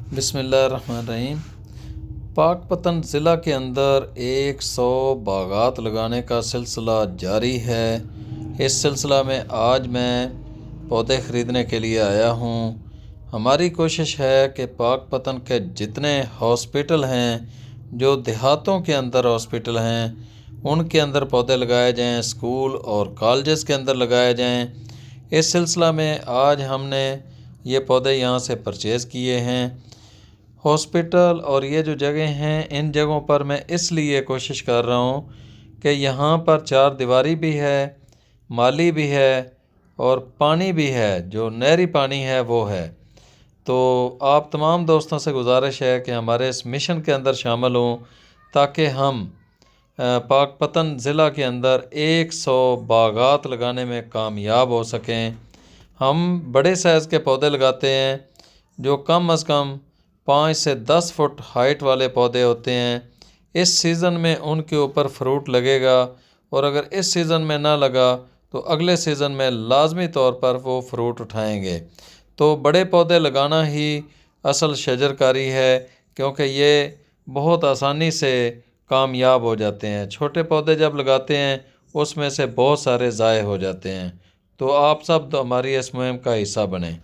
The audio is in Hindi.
बिस्मिल्लाहिर्रहमानिर्रहीम। पाकपतन ज़िला के अंदर 100 बागात लगाने का सिलसिला जारी है। इस सिलसिला में आज मैं पौधे ख़रीदने के लिए आया हूँ। हमारी कोशिश है कि पाकपतन के जितने हॉस्पिटल हैं, जो देहातों के अंदर हॉस्पिटल हैं, उनके अंदर पौधे लगाए जाएं, स्कूल और कॉलेजेस के अंदर लगाए जाएं। इस सिलसिला में आज हमने ये पौधे यहाँ से परचेज़ किए हैं। हॉस्पिटल और ये जो जगह हैं, इन जगहों पर मैं इसलिए कोशिश कर रहा हूँ कि यहाँ पर चार दीवारी भी है, माली भी है और पानी भी है, जो नहरी पानी है वो है। तो आप तमाम दोस्तों से गुजारिश है कि हमारे इस मिशन के अंदर शामिल हों, ताकि हम पाकपतन ज़िला के अंदर 100 बागात लगाने में कामयाब हो सकें। हम बड़े साइज़ के पौधे लगाते हैं, जो कम अज़ कम 5 से 10 फुट हाइट वाले पौधे होते हैं। इस सीज़न में उनके ऊपर फ्रूट लगेगा, और अगर इस सीज़न में ना लगा तो अगले सीज़न में लाजमी तौर पर वो फ्रूट उठाएंगे। तो बड़े पौधे लगाना ही असल शजरकारी है, क्योंकि ये बहुत आसानी से कामयाब हो जाते हैं। छोटे पौधे जब लगाते हैं उसमें से बहुत सारे ज़ाय हो जाते हैं। तो आप सब तो हमारी इस मुहिम का हिस्सा बने।